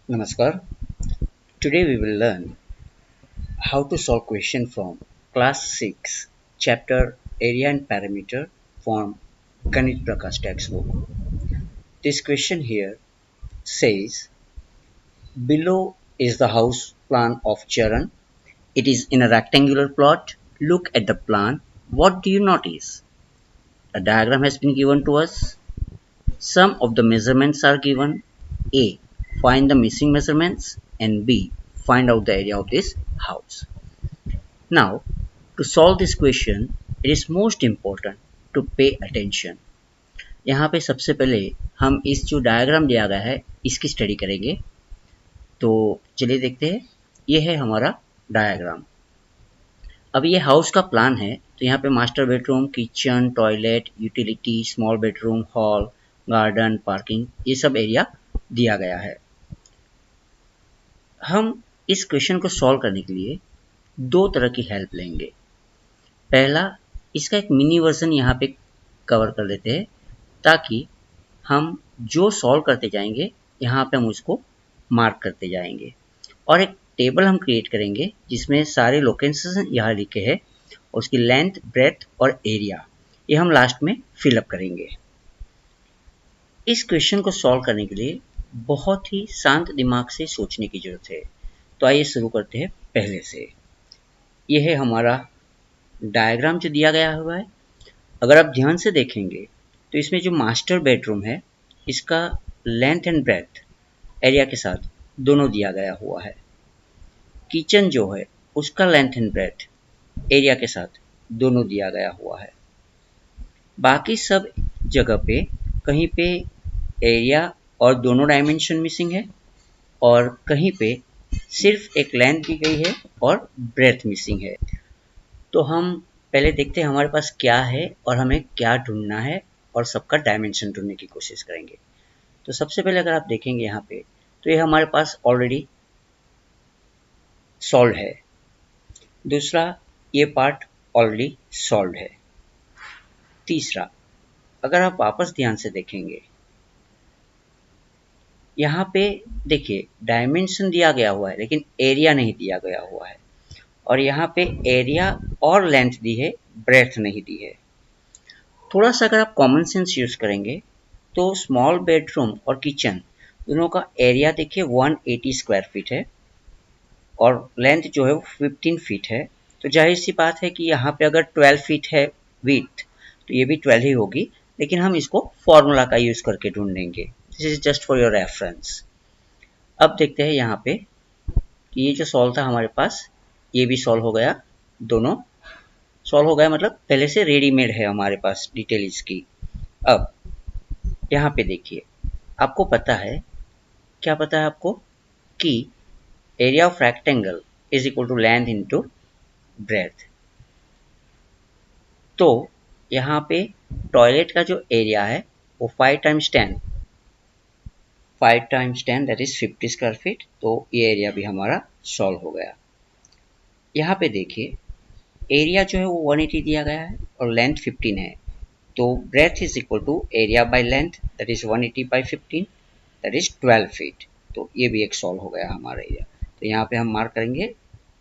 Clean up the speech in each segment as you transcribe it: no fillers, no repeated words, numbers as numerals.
Namaskar. Today we will learn how to solve question from class 6 chapter area and perimeter from Ganit Prakash textbook. This question here says below is the house plan of Charan. It is in a rectangular plot. Look at the plan. What do you notice? A diagram has been given to us. Some of the measurements are given. A. Find the missing measurements and B. Find out the area of this house. Now, to solve this question, it is most important to pay attention. यहाँ पे सबसे पहले हम इस जो diagram दिया गया है इसकी स्टडी करेंगे। तो चलिए देखते हैं। ये है हमारा डायग्राम। अब ये हाउस का प्लान है। तो यहाँ पे master bedroom, kitchen, toilet, utility, small bedroom, hall, garden, parking, ये सब एरिया दिया गया है। हम इस क्वेश्चन को सॉल्व करने के लिए दो तरह की हेल्प लेंगे। पहला, इसका एक मिनी वर्जन यहाँ पे कवर कर लेते हैं ताकि हम जो सॉल्व करते जाएंगे यहाँ पे हम उसको मार्क करते जाएंगे और एक टेबल हम क्रिएट करेंगे जिसमें सारे लोकेशंस यहाँ लिखे हैं और उसकी लेंथ, ब्रेथ और एरिया ये हम लास्ट में फिलअप करेंगे। इस क्वेश्चन को सॉल्व करने के लिए बहुत ही शांत दिमाग से सोचने की जरूरत है। तो आइए शुरू करते हैं पहले से। यह है हमारा डायग्राम जो दिया गया हुआ है। अगर आप ध्यान से देखेंगे तो इसमें जो मास्टर बेडरूम है इसका लेंथ एंड ब्रेथ एरिया के साथ दोनों दिया गया हुआ है। किचन जो है उसका लेंथ एंड ब्रेथ एरिया के साथ दोनों दिया गया हुआ है। बाकी सब जगह पे कहीं पे एरिया और दोनों डायमेंशन मिसिंग है और कहीं पे सिर्फ एक लेंथ दी गई है और ब्रेथ मिसिंग है। तो हम पहले देखते हैं हमारे पास क्या है और हमें क्या ढूंढना है और सबका डायमेंशन ढूंढने की कोशिश करेंगे। तो सबसे पहले अगर आप देखेंगे यहाँ पे तो ये हमारे पास ऑलरेडी सॉल्व है। दूसरा, ये पार्ट ऑलरेडी सॉल्व है। तीसरा, अगर आप वापस ध्यान से देखेंगे यहाँ पे देखिए डायमेंशन दिया गया हुआ है लेकिन एरिया नहीं दिया गया हुआ है और यहाँ पे एरिया और लेंथ दी है, ब्रेथ नहीं दी है। थोड़ा सा अगर आप कॉमन सेंस यूज करेंगे तो स्मॉल बेडरूम और किचन दोनों का एरिया देखिए 180 स्क्वायर फीट है और लेंथ जो है वो 15 फीट है। तो जाहिर सी बात है कि यहाँ पे अगर 12 फीट है विड्थ तो ये भी 12 ही होगी, लेकिन हम इसको फॉर्मूला का यूज करके ढूंढेंगे। This is just for your reference. अब देखते हैं यहाँ पे कि ये जो सॉल्व था हमारे पास ये भी सॉल्व हो गया। दोनों सॉल्व हो गया मतलब पहले से रेडीमेड है हमारे पास डिटेल इसकी। अब यहाँ पे देखिए आपको पता है, क्या पता है आपको कि area of rectangle is equal to length into breadth. तो यहाँ पे टॉयलेट का जो एरिया है वो 5 times 10 that is 50 square feet. तो ये एरिया भी हमारा सॉल्व हो गया। यहाँ पे देखिए एरिया जो है वो 180 दिया गया है और लेंथ 15 है। तो breadth is equal to area by length that is 180 by 15 that is 12 feet. तो ये भी एक सॉल्व हो गया हमारा एरिया। तो यहाँ पे हम मार्क करेंगे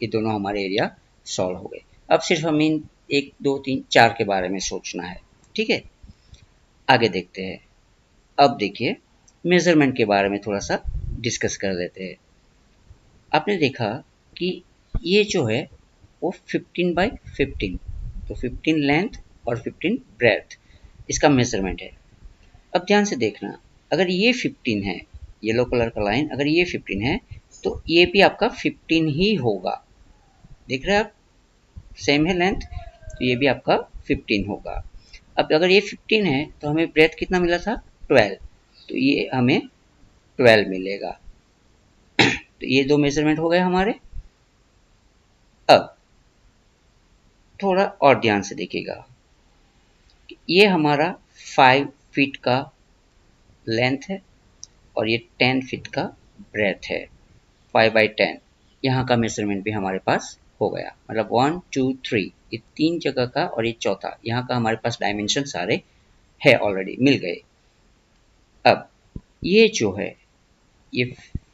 ये दोनों हमारे एरिया सॉल्व हो गए। अब सिर्फ हम इन 1 2 3 4 के बारे में सोचना है। ठीक है, आगे देखते हैं। अब देखिए मेजरमेंट के बारे में थोड़ा सा डिस्कस कर लेते हैं। आपने देखा कि ये जो है वो 15 बाई 15, तो 15 लेंथ और 15 ब्रेथ इसका मेजरमेंट है। अब ध्यान से देखना, अगर ये 15 है, येलो कलर का लाइन अगर ये 15 है तो ये भी आपका 15 ही होगा। देख रहे हैं आप, सेम है लेंथ, तो ये भी आपका 15 होगा। अब अगर ये 15 है तो हमें ब्रेथ कितना मिला था 12, तो ये हमें 12 मिलेगा। तो ये दो मेजरमेंट हो गए हमारे। अब थोड़ा और ध्यान से देखिएगा, ये हमारा 5 फीट का लेंथ है और ये 10 फीट का ब्रेथ है। 5 बाई 10 यहाँ का मेजरमेंट भी हमारे पास हो गया। मतलब 1 2 3 ये 3 जगह का और ये चौथा यहाँ का हमारे पास डायमेंशन सारे है ऑलरेडी मिल गए। अब ये जो है ये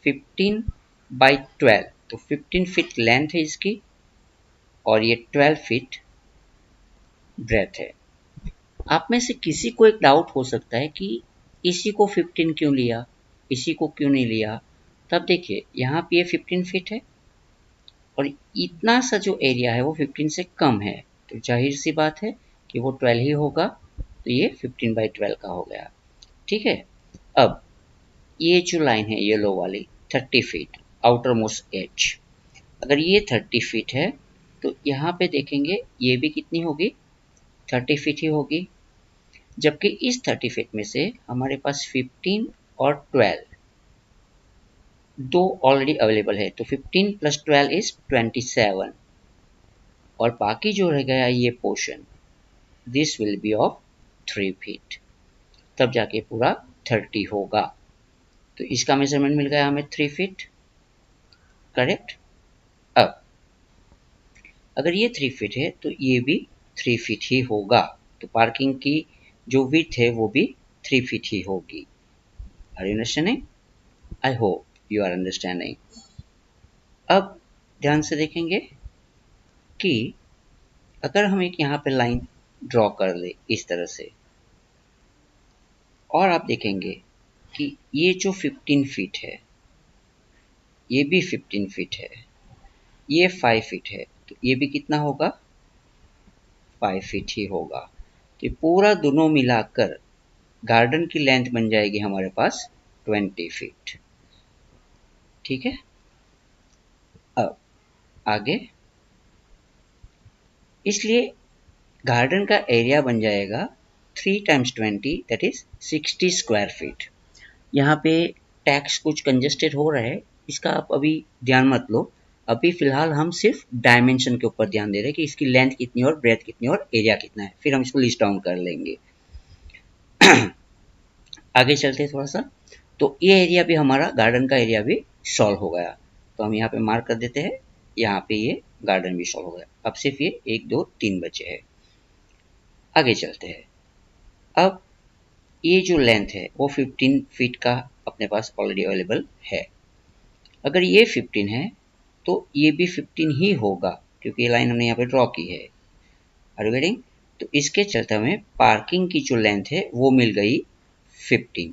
15/12, तो 15 फीट लेंथ है इसकी और ये 12 फीट ब्रेथ है। आप में से किसी को एक डाउट हो सकता है कि इसी को 15 क्यों लिया, इसी को क्यों नहीं लिया। तब देखिए यहाँ पे ये 15 फीट है और इतना सा जो एरिया है वो 15 से कम है, तो जाहिर सी बात है कि वो 12 ही होगा, तो ये 15/12 का हो गया। ठीक है, अब ये जो लाइन है येलो वाली 30 फीट आउटर मोस्ट एज, अगर ये 30 फीट है तो यहाँ पे देखेंगे ये भी कितनी होगी, 30 फीट ही होगी। जबकि इस 30 फीट में से हमारे पास 15 और 12 दो ऑलरेडी अवेलेबल है, तो 15 + 12 इज 27 और बाकी जो रह गया ये portion this will be of 3 feet, तब जाके पूरा 30 होगा। तो इसका मेजरमेंट मिल गया हमें 3 फीट, करेक्ट। अब अगर ये 3 फीट है तो ये भी 3 फीट ही होगा, तो पार्किंग की जो विड्थ है वो भी 3 फीट ही होगी। Are you understanding? I hope you are understanding. अब ध्यान से देखेंगे कि अगर हम एक यहाँ पे लाइन ड्रॉ कर ले इस तरह से, और आप देखेंगे कि ये जो 15 फीट है ये भी 15 फीट है, ये 5 फीट है, तो ये भी कितना होगा, 5 फीट ही होगा। तो पूरा दोनों मिलाकर गार्डन की लेंथ बन जाएगी हमारे पास 20 फीट। ठीक है, अब आगे, इसलिए गार्डन का एरिया बन जाएगा 3 × 20 दैट इज 60 स्क्वायर फीट। यहाँ पे टैक्स कुछ कंजेस्टेड हो रहा है, इसका आप अभी ध्यान मत लो। अभी फिलहाल हम सिर्फ डायमेंशन के ऊपर ध्यान दे रहे हैं कि इसकी लेंथ कितनी और ब्रेथ कितनी और एरिया कितना है, फिर हम इसको लिस्ट डाउन कर लेंगे। आगे चलते हैं थोड़ा सा, तो ये एरिया भी हमारा गार्डन का एरिया भी सॉल्व हो गया, तो हम यहाँ पे मार्क कर देते हैं, यहाँ पे ये गार्डन भी सॉल्व हो गया। अब सिर्फ ये 1 2 3 बचे हैं। आगे चलते हैं, अब ये जो लेंथ है वो 15 फीट का अपने पास ऑलरेडी अवेलेबल है। अगर ये 15 है तो ये भी 15 ही होगा, क्योंकि ये लाइन हमने यहाँ पे ड्रॉ की है। Are you getting? तो इसके चलते हमें पार्किंग की जो लेंथ है वो मिल गई 15,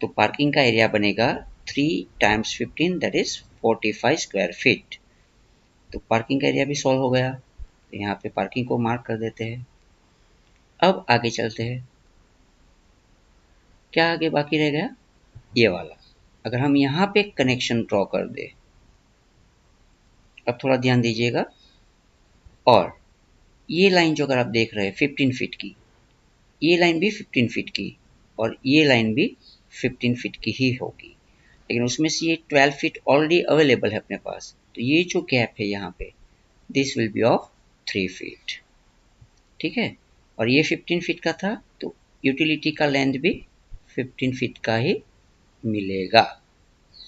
तो पार्किंग का एरिया बनेगा 3 × 15 दैट इज 45 स्क्वायर फीट। तो पार्किंग का एरिया भी सॉल्व हो गया, तो यहाँ पे पार्किंग को मार्क कर देते हैं। अब आगे चलते हैं, क्या आगे बाकी रह गया, ये वाला। अगर हम यहाँ पे कनेक्शन ड्रॉ कर दे, अब थोड़ा ध्यान दीजिएगा, और ये लाइन जो अगर आप देख रहे हैं 15 फीट की, ये लाइन भी 15 फीट की और ये लाइन भी 15 फीट की ही होगी, लेकिन उसमें से ये 12 फीट ऑलरेडी अवेलेबल है अपने पास, तो ये जो गैप है यहाँ पे this will be of 3 feet. ठीक है, और ये 15 फीट का था, तो यूटिलिटी का लेंथ भी 15 फीट का ही मिलेगा।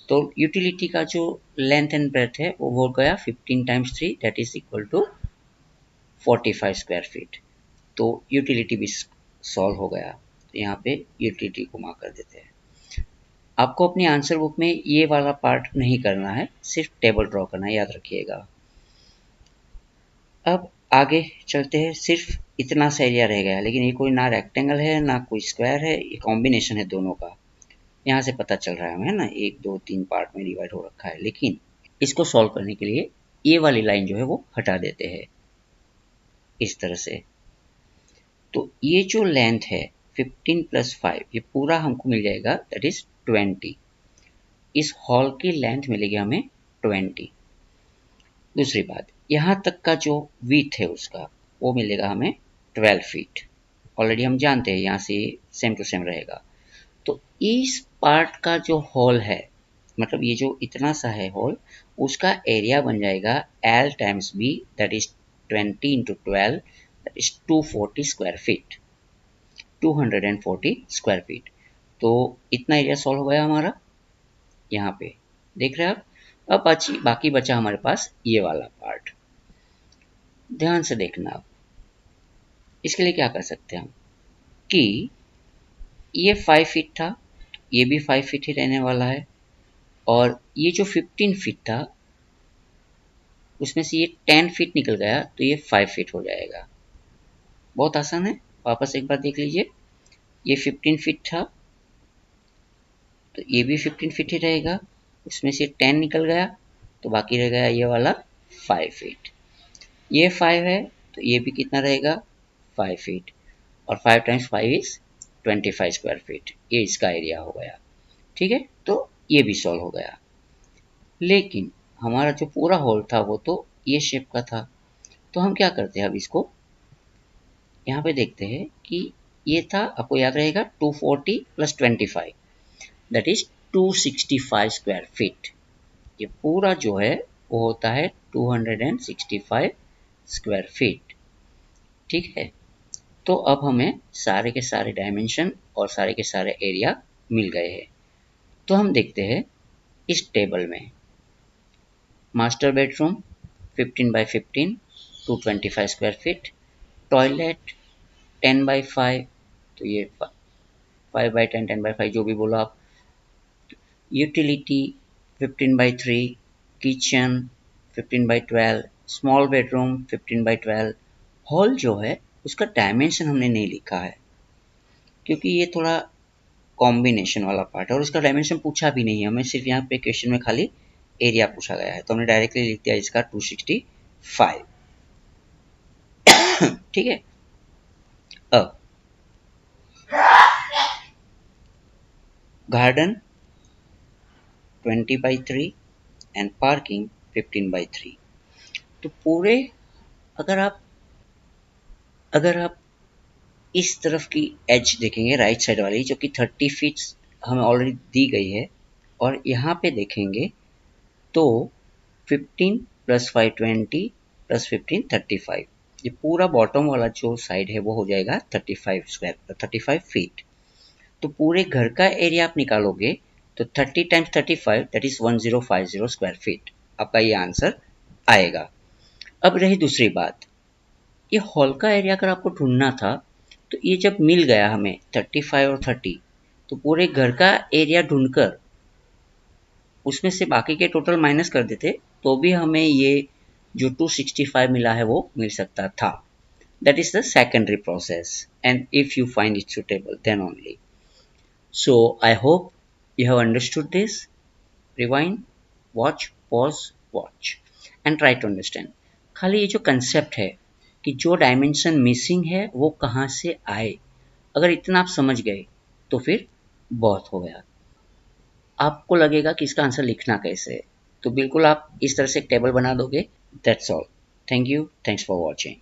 तो यूटिलिटी का जो लेंथ एंड ब्रेथ है वो हो गया 15 × 3 that is equal to 45 square feet. तो यूटिलिटी भी सॉल्व हो गया, तो यहाँ पे यूटिलिटी को मार्क कर देते हैं। आपको अपनी आंसर बुक में ये वाला पार्ट नहीं करना है, सिर्फ टेबल ड्रॉ करना है, याद रखिएगा। अब आगे चलते हैं, सिर्फ इतना सा एरिया रह गया, लेकिन ये कोई ना रेक्टेंगल है ना कोई स्क्वायर है, ये कॉम्बिनेशन है दोनों का। यहाँ से पता चल रहा है हमें ना, 1 2 3 पार्ट में डिवाइड हो रखा है, लेकिन इसको सॉल्व करने के लिए ये वाली लाइन जो है वो हटा देते हैं इस तरह से। तो ये जो लेंथ है 15 + 5 ये पूरा हमको मिल जाएगा दैट इज 20। इस हॉल की लेंथ मिलेगी हमें 20। दूसरी बात, यहाँ तक का जो विड्थ है उसका वो मिलेगा हमें 12 फीट। ऑलरेडी हम जानते हैं, यहाँ से सेम टू सेम रहेगा। तो इस पार्ट का जो हॉल है, मतलब ये जो इतना सा है हॉल, उसका एरिया बन जाएगा L × B that is 20 × 12 that is 240 square feet, 240 square feet. तो इतना एरिया सॉल्व हो गया हमारा, यहाँ पे देख रहे हैं आप। अब बाकी बचा हमारे पास ये वाला पार्ट, ध्यान से देखना। आप इसके लिए क्या कर सकते हैं हम, कि ये 5 फीट था, ये भी 5 फीट ही रहने वाला है, और ये जो 15 फीट था उसमें से ये 10 फीट निकल गया तो ये 5 फीट हो जाएगा। बहुत आसान है, वापस एक बार देख लीजिए। ये 15 फीट था तो ये भी 15 फीट ही रहेगा, उसमें से 10 निकल गया तो बाकी रह गया ये वाला 5 फीट। ये 5 है तो ये भी कितना रहेगा 5 फीट, और 5 टाइम्स 5 इज 25 स्क्वायर फीट, ये इसका एरिया हो गया। ठीक है, तो ये भी सॉल्व हो गया। लेकिन हमारा जो पूरा होल था वो तो ये शेप का था, तो हम क्या करते हैं, अब इसको यहाँ पे देखते हैं कि ये था, आपको याद रहेगा 240 plus 25 that is 265 square feet. ये पूरा जो है वो होता है 265 स्क्वायर फीट। ठीक है, तो अब हमें सारे के सारे डायमेंशन और सारे के सारे एरिया मिल गए हैं। तो हम देखते हैं इस टेबल में master bedroom 15 by 15 225 square feet, toilet 10 by 5 तो ये 5 बाई 10 10 बाई 5 जो भी बोलो आप, utility 15 by 3, kitchen 15 by 12, small bedroom 15 by 12। Hall जो है उसका डायमेंशन हमने नहीं लिखा है क्योंकि ये थोड़ा कॉम्बिनेशन वाला पार्ट है और इसका डायमेंशन पूछा भी नहीं है हमें, सिर्फ यहाँ पे क्वेश्चन में खाली एरिया पूछा गया है तो हमने डायरेक्टली लिख दिया इसका 265। ठीक है, अब garden 20 by 3 and parking 15 by 3। तो पूरे अगर आप इस तरफ की एज देखेंगे राइट साइड वाली जो कि 30 फीट हमें ऑलरेडी दी गई है, और यहाँ पे देखेंगे तो 15 प्लस 5 20 प्लस 15 35, ये पूरा बॉटम वाला जो साइड है वो हो जाएगा 35 फीट। तो पूरे घर का एरिया आप निकालोगे तो 30 times 35 that is 1050 square feet, आपका ये आंसर आएगा। अब रही दूसरी बात, ये हॉल का एरिया अगर आपको ढूंढना था तो ये जब मिल गया हमें 35 और 30, तो पूरे घर का एरिया ढूंढकर उसमें से बाकी के टोटल माइनस कर देते तो भी हमें ये जो 265 मिला है वो मिल सकता था। That is the secondary process and if you find it suitable then only. So I hope you have understood this. Rewind, watch, pause, watch and try to understand. खाली ये जो कंसेप्ट है कि जो डायमेंशन मिसिंग है वो कहाँ से आए, अगर इतना आप समझ गए तो फिर बहुत हो गया। आपको लगेगा कि इसका आंसर लिखना कैसे है, तो बिल्कुल आप इस तरह से एक टेबल बना दोगे। That's all. Thank you, thanks for watching.